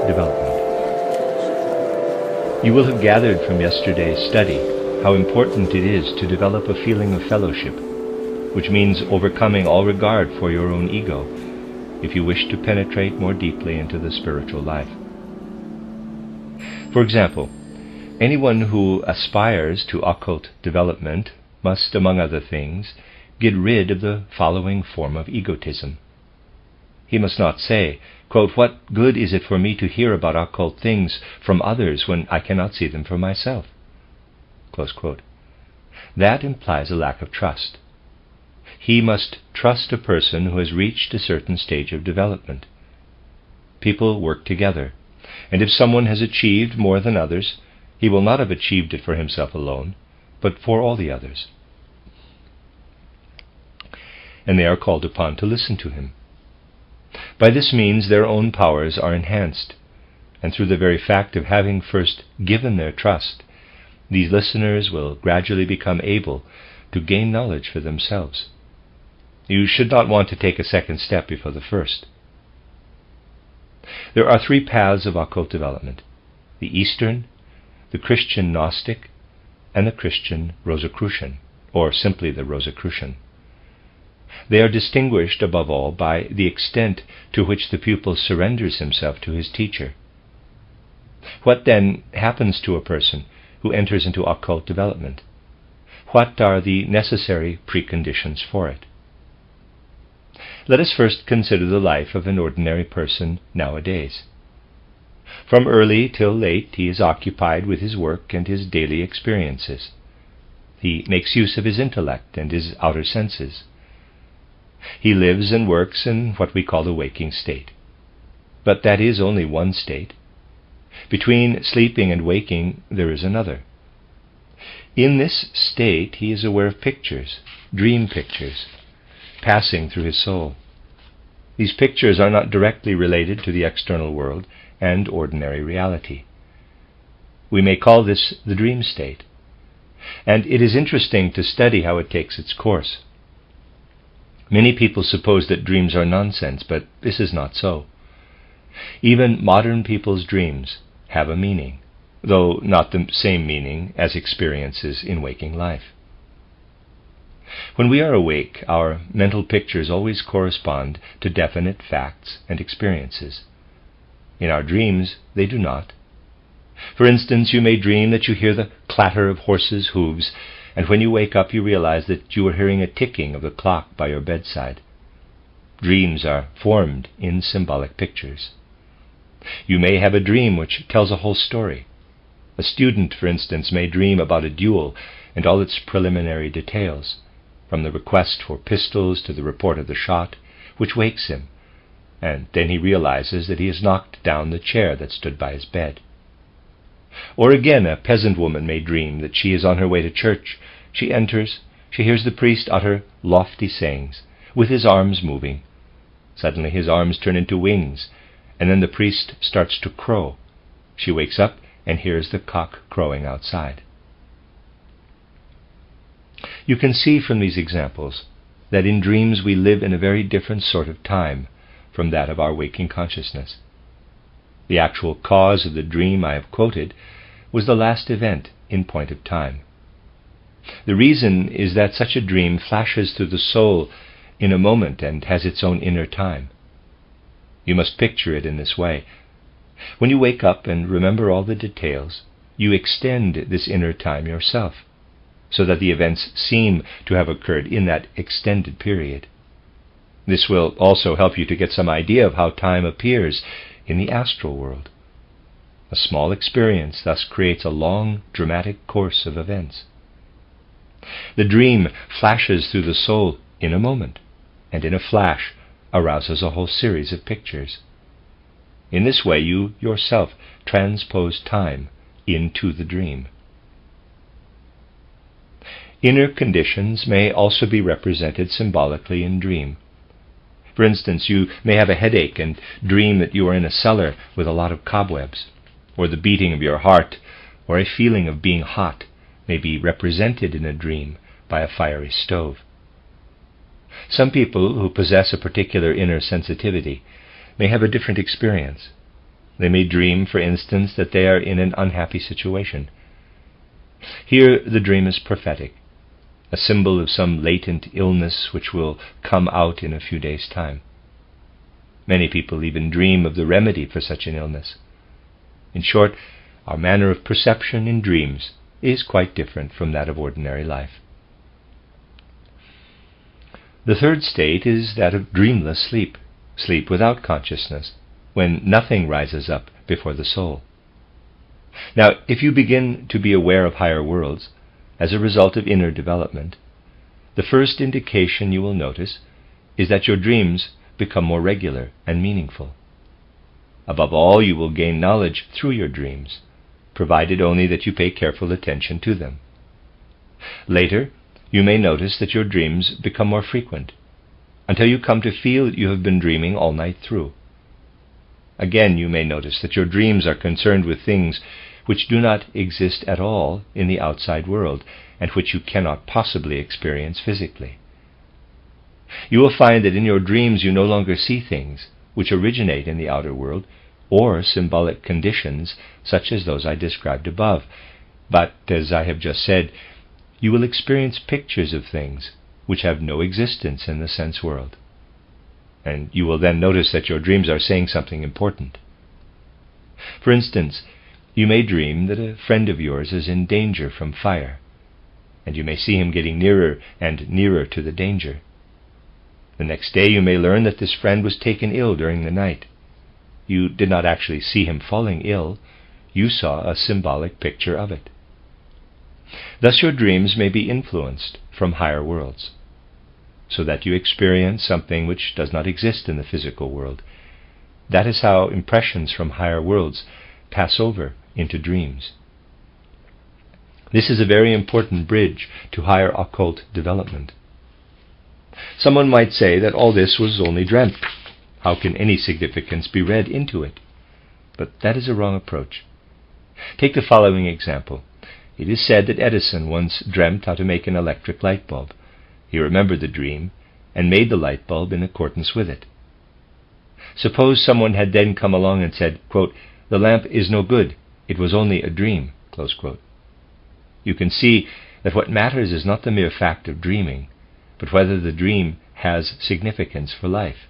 development. You will have gathered from yesterday's study how important it is to develop a feeling of fellowship, which means overcoming all regard for your own ego if you wish to penetrate more deeply into the spiritual life. For example, anyone who aspires to occult development must, among other things, get rid of the following form of egotism. He must not say, quote, "What good is it for me to hear about occult things from others when I cannot see them for myself?" Close quote. That implies a lack of trust. He must trust a person who has reached a certain stage of development. People work together, and if someone has achieved more than others, he will not have achieved it for himself alone, but for all the others. And they are called upon to listen to him. By this means their own powers are enhanced, and through the very fact of having first given their trust, these listeners will gradually become able to gain knowledge for themselves. You should not want to take a second step before the first. There are three paths of occult development: the Eastern, the Christian Gnostic, and the Christian Rosicrucian, or simply the Rosicrucian. They are distinguished above all by the extent to which the pupil surrenders himself to his teacher. What then happens to a person who enters into occult development? What are the necessary preconditions for it? Let us first consider the life of an ordinary person nowadays. From early till late he is occupied with his work and his daily experiences. He makes use of his intellect and his outer senses. He lives and works in what we call the waking state. But that is only one state. Between sleeping and waking there is another. In this state he is aware of pictures, dream pictures, passing through his soul. These pictures are not directly related to the external world and ordinary reality. We may call this the dream state, and it is interesting to study how it takes its course. Many people suppose that dreams are nonsense, but this is not so. Even modern people's dreams have a meaning, though not the same meaning as experiences in waking life. When we are awake, our mental pictures always correspond to definite facts and experiences. In our dreams, they do not. For instance, you may dream that you hear the clatter of horses' hooves, and when you wake up you realize that you are hearing a ticking of the clock by your bedside. Dreams are formed in symbolic pictures. You may have a dream which tells a whole story. A student, for instance, may dream about a duel and all its preliminary details, from the request for pistols to the report of the shot, which wakes him, and then he realizes that he has knocked down the chair that stood by his bed. Or again, a peasant woman may dream that she is on her way to church. She enters, she hears the priest utter lofty sayings, with his arms moving. Suddenly his arms turn into wings, and then the priest starts to crow. She wakes up and hears the cock crowing outside. You can see from these examples that in dreams we live in a very different sort of time from that of our waking consciousness. The actual cause of the dream I have quoted was the last event in point of time. The reason is that such a dream flashes through the soul in a moment and has its own inner time. You must picture it in this way. When you wake up and remember all the details, you extend this inner time yourself, so that the events seem to have occurred in that extended period. This will also help you to get some idea of how time appears in the astral world. A small experience thus creates a long, dramatic course of events. The dream flashes through the soul in a moment, and in a flash arouses a whole series of pictures. In this way you yourself transpose time into the dream. Inner conditions may also be represented symbolically in dream. For instance, you may have a headache and dream that you are in a cellar with a lot of cobwebs, or the beating of your heart, or a feeling of being hot may be represented in a dream by a fiery stove. Some people who possess a particular inner sensitivity may have a different experience. They may dream, for instance, that they are in an unhappy situation. Here the dream is prophetic, a symbol of some latent illness which will come out in a few days' time. Many people even dream of the remedy for such an illness. In short, our manner of perception in dreams is quite different from that of ordinary life. The third state is that of dreamless sleep, sleep without consciousness, when nothing rises up before the soul. Now, if you begin to be aware of higher worlds as a result of inner development, the first indication you will notice is that your dreams become more regular and meaningful. Above all, you will gain knowledge through your dreams, provided only that you pay careful attention to them. Later, you may notice that your dreams become more frequent, until you come to feel that you have been dreaming all night through. Again, you may notice that your dreams are concerned with things which do not exist at all in the outside world, and which you cannot possibly experience physically. You will find that in your dreams you no longer see things which originate in the outer world, or symbolic conditions such as those I described above, but, as I have just said, you will experience pictures of things which have no existence in the sense world. And you will then notice that your dreams are saying something important. For instance, you may dream that a friend of yours is in danger from fire, and you may see him getting nearer and nearer to the danger. The next day you may learn that this friend was taken ill during the night. You did not actually see him falling ill, you saw a symbolic picture of it. Thus your dreams may be influenced from higher worlds, so that you experience something which does not exist in the physical world. That is how impressions from higher worlds pass over into dreams. This is a very important bridge to higher occult development. Someone might say that all this was only dreamt. How can any significance be read into it? But that is a wrong approach. Take the following example. It is said that Edison once dreamt how to make an electric light bulb. He remembered the dream and made the light bulb in accordance with it. Suppose someone had then come along and said, quote, "The lamp is no good, it was only a dream," close quote. You can see that what matters is not the mere fact of dreaming, but whether the dream has significance for life.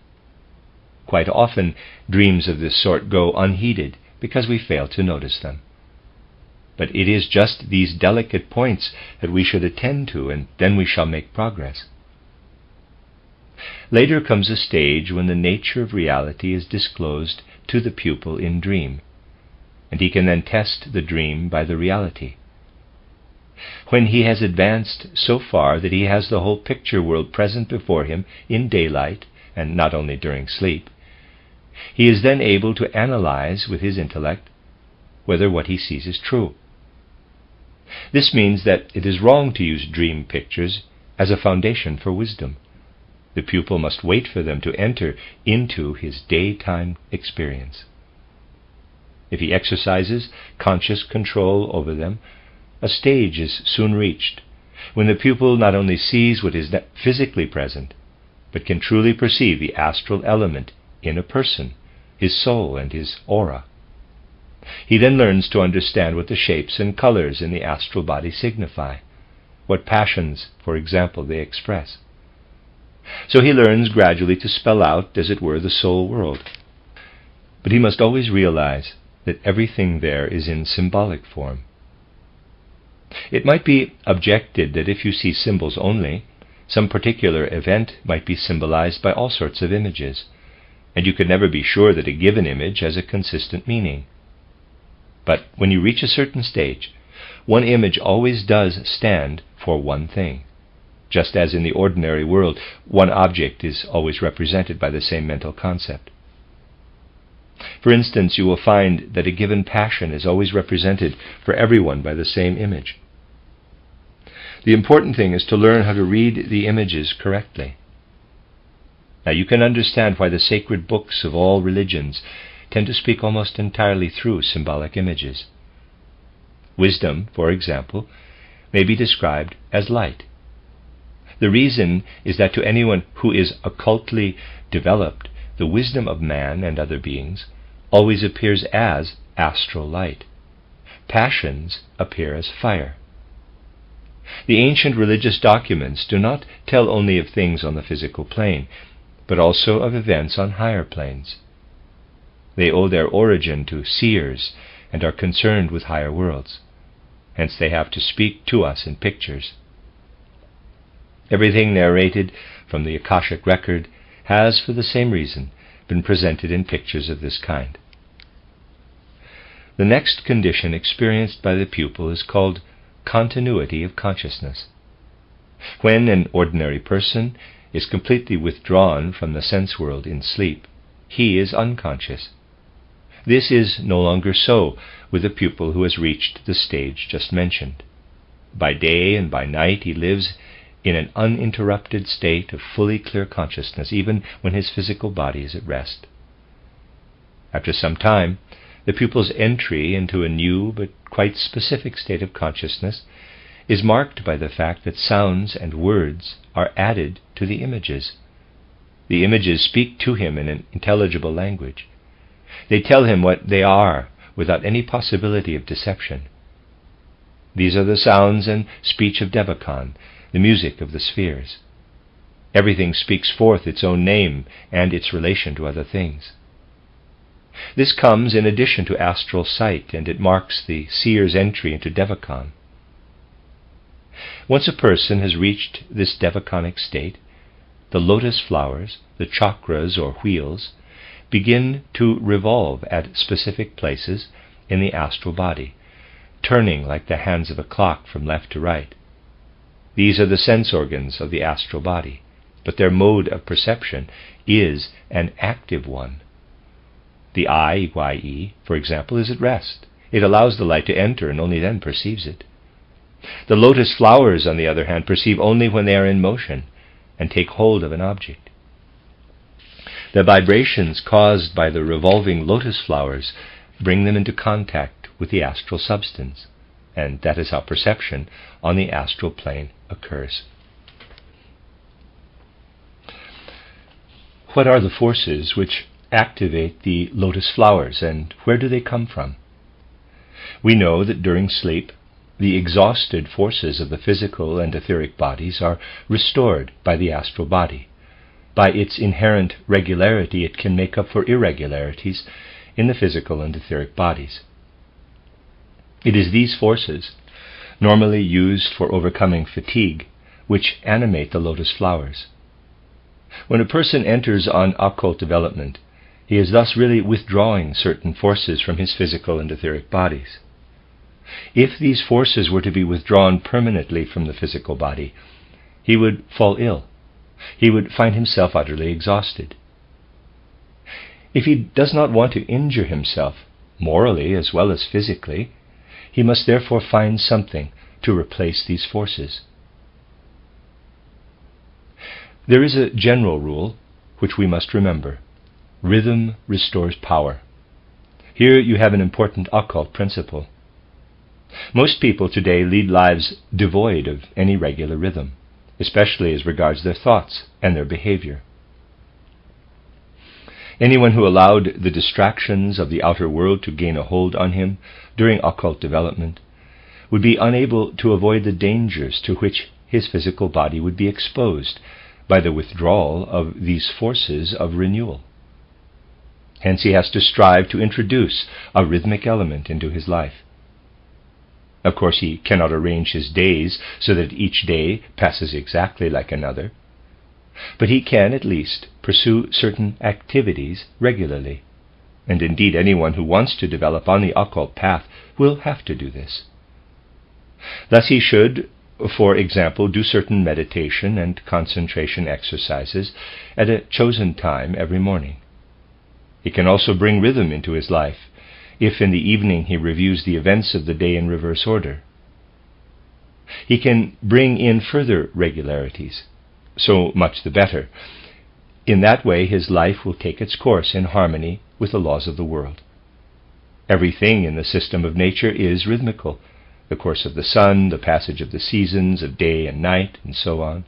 Quite often, dreams of this sort go unheeded because we fail to notice them. But it is just these delicate points that we should attend to, and then we shall make progress. Later comes a stage when the nature of reality is disclosed to the pupil in dream, and he can then test the dream by the reality. When he has advanced so far that he has the whole picture world present before him in daylight, and not only during sleep, he is then able to analyze with his intellect whether what he sees is true. This means that it is wrong to use dream pictures as a foundation for wisdom. The pupil must wait for them to enter into his daytime experience. If he exercises conscious control over them, a stage is soon reached when the pupil not only sees what is physically present, but can truly perceive the astral element in a person, his soul and his aura. He then learns to understand what the shapes and colors in the astral body signify, what passions, for example, they express. So he learns gradually to spell out, as it were, the soul world. But he must always realize that everything there is in symbolic form. It might be objected that if you see symbols only, some particular event might be symbolized by all sorts of images, and you could never be sure that a given image has a consistent meaning. But when you reach a certain stage, one image always does stand for one thing, just as in the ordinary world one object is always represented by the same mental concept. For instance, you will find that a given passion is always represented for everyone by the same image. The important thing is to learn how to read the images correctly. Now you can understand why the sacred books of all religions tend to speak almost entirely through symbolic images. Wisdom, for example, may be described as light. The reason is that to anyone who is occultly developed, the wisdom of man and other beings always appears as astral light. Passions appear as fire. The ancient religious documents do not tell only of things on the physical plane, but also of events on higher planes. They owe their origin to seers and are concerned with higher worlds. Hence they have to speak to us in pictures. Everything narrated from the Akashic record has, for the same reason, been presented in pictures of this kind. The next condition experienced by the pupil is called continuity of consciousness. When an ordinary person is completely withdrawn from the sense world in sleep, he is unconscious. This is no longer so with a pupil who has reached the stage just mentioned. By day and by night he lives in an uninterrupted state of fully clear consciousness, even when his physical body is at rest. After some time, the pupil's entry into a new but quite specific state of consciousness is marked by the fact that sounds and words are added to the images. The images speak to him in an intelligible language. They tell him what they are without any possibility of deception. These are the sounds and speech of Devachan, the music of the spheres. Everything speaks forth its own name and its relation to other things. This comes in addition to astral sight, and it marks the seer's entry into Devachan. Once a person has reached this Devachanic state, the lotus flowers, the chakras or wheels, begin to revolve at specific places in the astral body, turning like the hands of a clock from left to right. These are the sense organs of the astral body, but their mode of perception is an active one. The eye, ye, for example, is at rest. It allows the light to enter and only then perceives it. The lotus flowers, on the other hand, perceive only when they are in motion and take hold of an object. The vibrations caused by the revolving lotus flowers bring them into contact with the astral substance, and that is how perception on the astral plane occurs. What are the forces which activate the lotus flowers, and where do they come from? We know that during sleep, the exhausted forces of the physical and etheric bodies are restored by the astral body. By its inherent regularity, it can make up for irregularities in the physical and etheric bodies. It is these forces, normally used for overcoming fatigue, which animate the lotus flowers. When a person enters on occult development, he is thus really withdrawing certain forces from his physical and etheric bodies. If these forces were to be withdrawn permanently from the physical body, he would fall ill. He would find himself utterly exhausted. If he does not want to injure himself, morally as well as physically, he must therefore find something to replace these forces. There is a general rule which we must remember. Rhythm restores power. Here you have an important occult principle. Most people today lead lives devoid of any regular rhythm, especially as regards their thoughts and their behavior. Anyone who allowed the distractions of the outer world to gain a hold on him during occult development would be unable to avoid the dangers to which his physical body would be exposed by the withdrawal of these forces of renewal. Hence he has to strive to introduce a rhythmic element into his life. Of course, he cannot arrange his days so that each day passes exactly like another, but he can at least pursue certain activities regularly, and indeed anyone who wants to develop on the occult path will have to do this. Thus he should, for example, do certain meditation and concentration exercises at a chosen time every morning. He can also bring rhythm into his life if in the evening he reviews the events of the day in reverse order. He can bring in further regularities, so much the better. In that way his life will take its course in harmony with the laws of the world. Everything in the system of nature is rhythmical, the course of the sun, the passage of the seasons of day and night, and so on.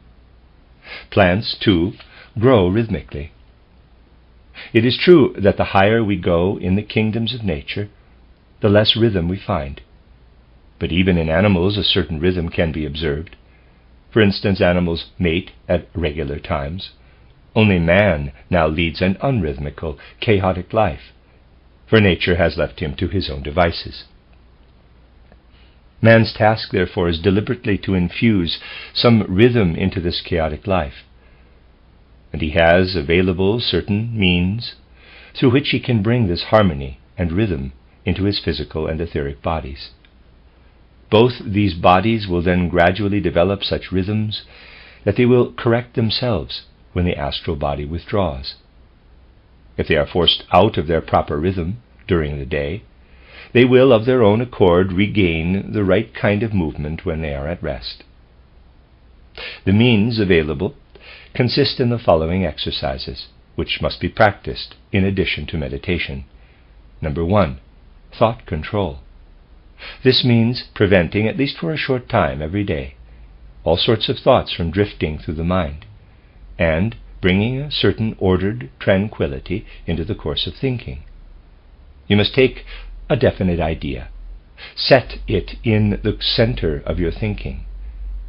Plants, too, grow rhythmically. It is true that the higher we go in the kingdoms of nature, the less rhythm we find. But even in animals a certain rhythm can be observed. For instance, animals mate at regular times. Only man now leads an unrhythmical, chaotic life, for nature has left him to his own devices. Man's task, therefore, is deliberately to infuse some rhythm into this chaotic life, and he has available certain means through which he can bring this harmony and rhythm into his physical and etheric bodies. Both these bodies will then gradually develop such rhythms that they will correct themselves when the astral body withdraws. If they are forced out of their proper rhythm during the day, they will of their own accord regain the right kind of movement when they are at rest. The means available consist in the following exercises, which must be practiced in addition to meditation. Number 1, thought control. This means preventing, at least for a short time every day, all sorts of thoughts from drifting through the mind, and bringing a certain ordered tranquility into the course of thinking. You must take a definite idea, set it in the center of your thinking,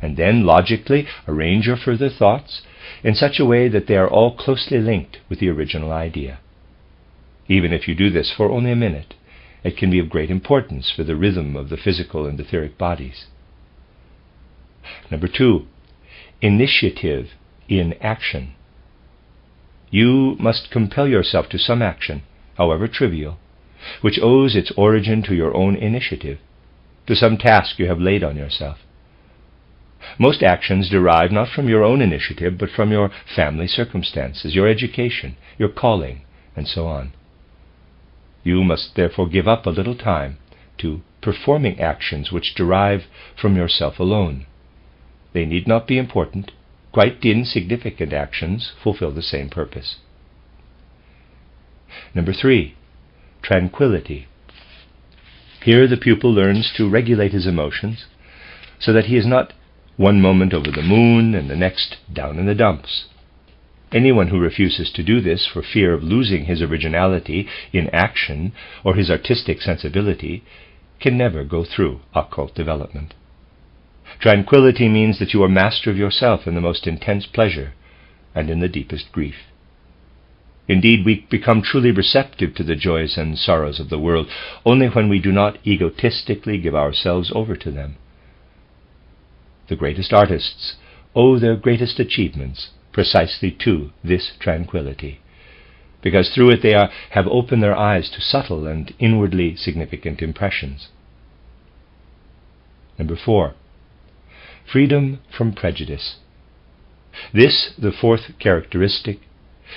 and then logically arrange your further thoughts in such a way that they are all closely linked with the original idea. Even if you do this for only a minute, it can be of great importance for the rhythm of the physical and etheric bodies. Number 2, initiative in action. You must compel yourself to some action, however trivial, which owes its origin to your own initiative, to some task you have laid on yourself. Most actions derive not from your own initiative, but from your family circumstances, your education, your calling, and so on. You must therefore give up a little time to performing actions which derive from yourself alone. They need not be important. Quite insignificant actions fulfill the same purpose. Number 3, tranquility. Here the pupil learns to regulate his emotions so that he is not one moment over the moon and the next down in the dumps. Anyone who refuses to do this for fear of losing his originality in action or his artistic sensibility can never go through occult development. Tranquility means that you are master of yourself in the most intense pleasure and in the deepest grief. Indeed, we become truly receptive to the joys and sorrows of the world only when we do not egotistically give ourselves over to them. The greatest artists owe their greatest achievements precisely to this tranquility, because through it they have opened their eyes to subtle and inwardly significant impressions. Number 4, freedom from prejudice. This, the 4th characteristic,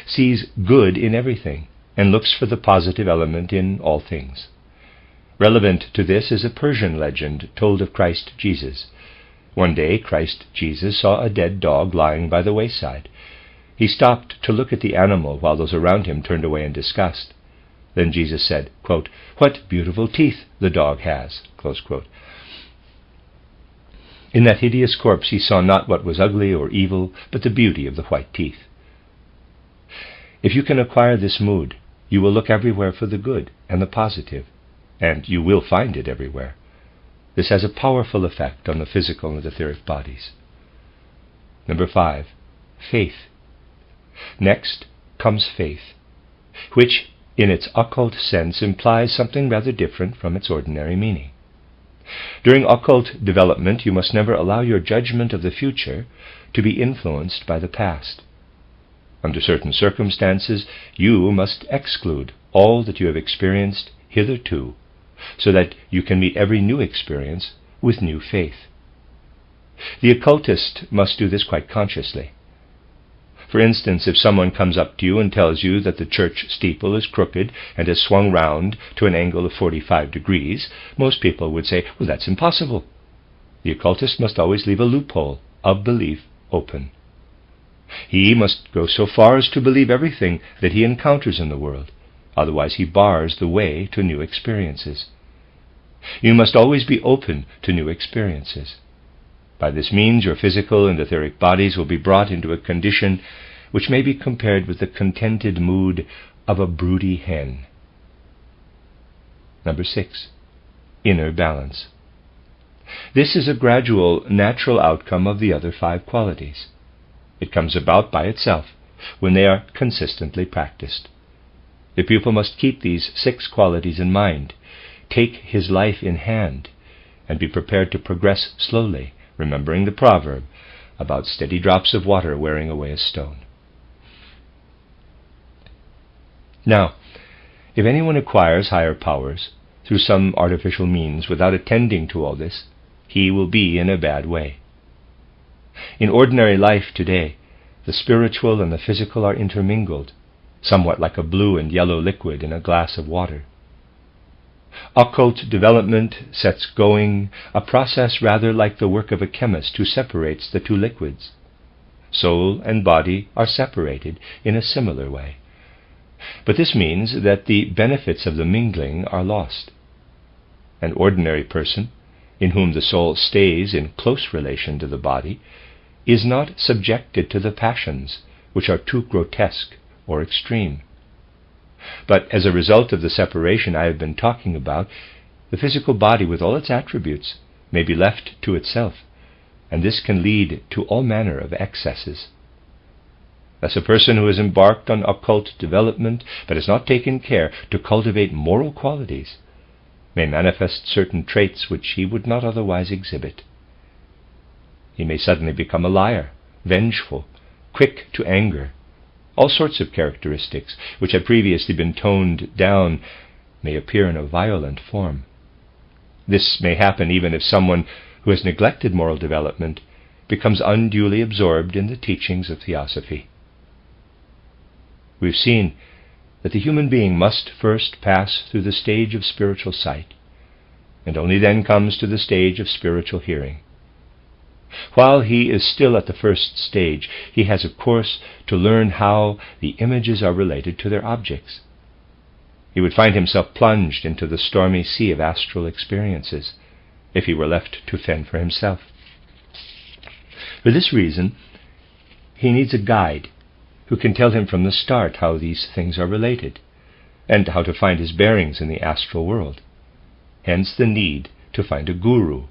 sees good in everything and looks for the positive element in all things. Relevant to this is a Persian legend told of Christ Jesus. One day Christ Jesus saw a dead dog lying by the wayside. He stopped to look at the animal while those around him turned away in disgust. Then Jesus said, quote, "What beautiful teeth the dog has," close quote. In that hideous corpse he saw not what was ugly or evil, but the beauty of the white teeth. If you can acquire this mood, you will look everywhere for the good and the positive, and you will find it everywhere. This has a powerful effect on the physical and etheric bodies. Number 5, faith. Next comes faith, which in its occult sense implies something rather different from its ordinary meaning. During occult development, you must never allow your judgment of the future to be influenced by the past. Under certain circumstances, you must exclude all that you have experienced hitherto, so that you can meet every new experience with new faith. The occultist must do this quite consciously. For instance, if someone comes up to you and tells you that the church steeple is crooked and has swung round to an angle of 45 degrees, most people would say, "Well, that's impossible." The occultist must always leave a loophole of belief open. He must go so far as to believe everything that he encounters in the world, otherwise he bars the way to new experiences. You must always be open to new experiences. By this means your physical and etheric bodies will be brought into a condition which may be compared with the contented mood of a broody hen. Number 6. Inner balance. This is a gradual, natural outcome of the other 5 qualities. It comes about by itself when they are consistently practiced. The pupil must keep these 6 qualities in mind, take his life in hand, and be prepared to progress slowly, remembering the proverb about steady drops of water wearing away a stone. Now, if anyone acquires higher powers through some artificial means without attending to all this, he will be in a bad way. In ordinary life today, the spiritual and the physical are intermingled, somewhat like a blue and yellow liquid in a glass of water. Occult development sets going a process rather like the work of a chemist who separates the 2 liquids. Soul and body are separated in a similar way. But this means that the benefits of the mingling are lost. An ordinary person, in whom the soul stays in close relation to the body, is not subjected to the passions, which are too grotesque or extreme. But as a result of the separation I have been talking about, the physical body with all its attributes may be left to itself, and this can lead to all manner of excesses. Thus a person who has embarked on occult development but has not taken care to cultivate moral qualities may manifest certain traits which he would not otherwise exhibit. He may suddenly become a liar, vengeful, quick to anger. All sorts of characteristics which had previously been toned down may appear in a violent form. This may happen even if someone who has neglected moral development becomes unduly absorbed in the teachings of theosophy. We've seen that the human being must first pass through the stage of spiritual sight, and only then comes to the stage of spiritual hearing. While he is still at the first stage, he has, of course, to learn how the images are related to their objects. He would find himself plunged into the stormy sea of astral experiences if he were left to fend for himself. For this reason, he needs a guide who can tell him from the start how these things are related, and how to find his bearings in the astral world. Hence the need to find a guru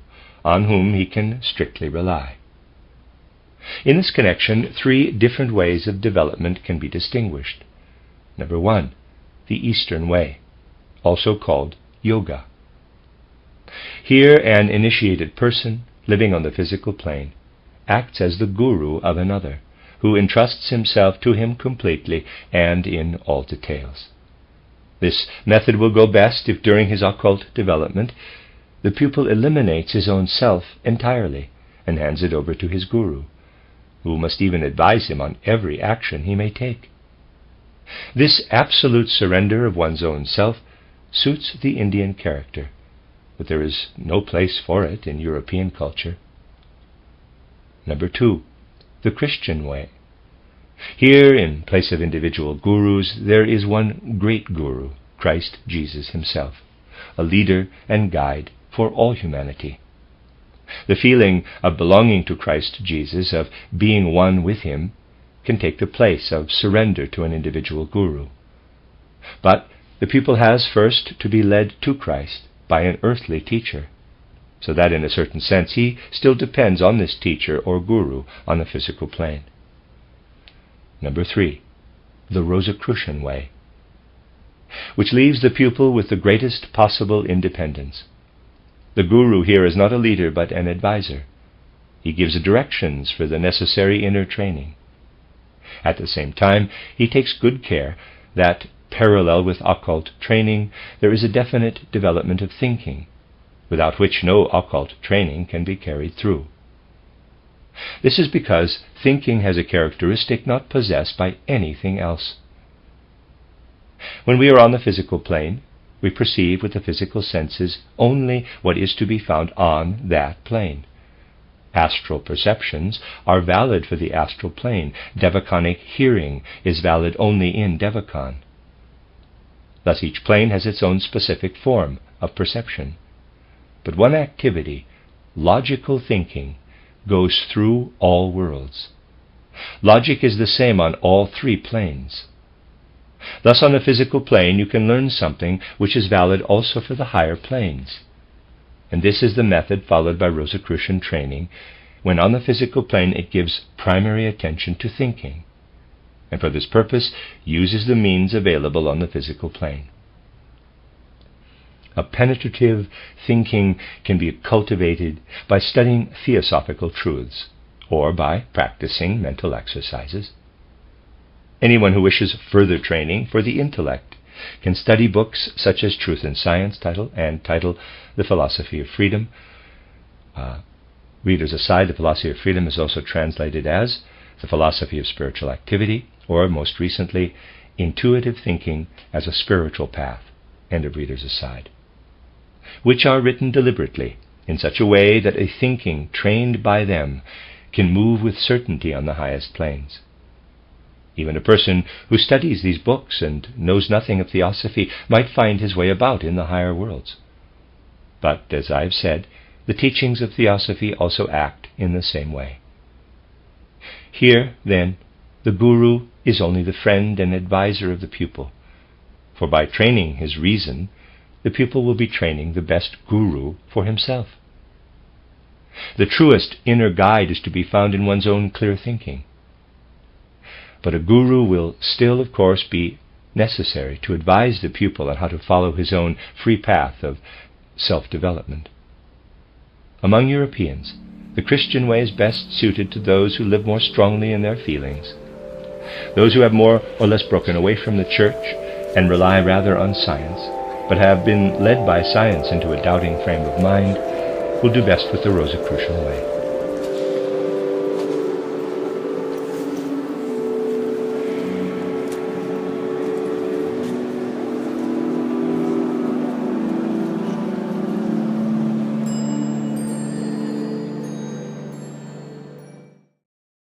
on whom he can strictly rely. In this connection, 3 different ways of development can be distinguished. Number 1, the Eastern way, also called yoga. Here an initiated person, living on the physical plane, acts as the guru of another, who entrusts himself to him completely and in all details. This method will go best if during his occult development the pupil eliminates his own self entirely and hands it over to his guru, who must even advise him on every action he may take. This absolute surrender of one's own self suits the Indian character, but there is no place for it in European culture. Number 2, the Christian way. Here, in place of individual gurus, there is one great guru, Christ Jesus himself, a leader and guide for all humanity. The feeling of belonging to Christ Jesus, of being one with him, can take the place of surrender to an individual guru. But the pupil has first to be led to Christ by an earthly teacher, so that in a certain sense he still depends on this teacher or guru on the physical plane. Number 3, the Rosicrucian way, which leaves the pupil with the greatest possible independence. The guru here is not a leader but an advisor. He gives directions for the necessary inner training. At the same time, he takes good care that, parallel with occult training, there is a definite development of thinking, without which no occult training can be carried through. This is because thinking has a characteristic not possessed by anything else. When we are on the physical plane, we perceive with the physical senses only what is to be found on that plane. Astral perceptions are valid for the astral plane. Devachanic hearing is valid only in Devachan. Thus each plane has its own specific form of perception. But one activity, logical thinking, goes through all worlds. Logic is the same on all 3 planes. Thus, on the physical plane, you can learn something which is valid also for the higher planes. And this is the method followed by Rosicrucian training, when on the physical plane it gives primary attention to thinking, and for this purpose uses the means available on the physical plane. A penetrative thinking can be cultivated by studying theosophical truths, or by practicing mental exercises. Anyone who wishes further training for the intellect can study books such as Truth and Science and title The Philosophy of Freedom. Readers aside, The Philosophy of Freedom is also translated as The Philosophy of Spiritual Activity, or most recently, Intuitive Thinking as a Spiritual Path, end of readers aside, which are written deliberately in such a way that a thinking trained by them can move with certainty on the highest planes. Even a person who studies these books and knows nothing of theosophy might find his way about in the higher worlds. But, as I have said, the teachings of theosophy also act in the same way. Here, then, the guru is only the friend and advisor of the pupil, for by training his reason, the pupil will be training the best guru for himself. The truest inner guide is to be found in one's own clear thinking. But a guru will still, of course, be necessary to advise the pupil on how to follow his own free path of self-development. Among Europeans, the Christian way is best suited to those who live more strongly in their feelings. Those who have more or less broken away from the church and rely rather on science, but have been led by science into a doubting frame of mind, will do best with the Rosicrucian way.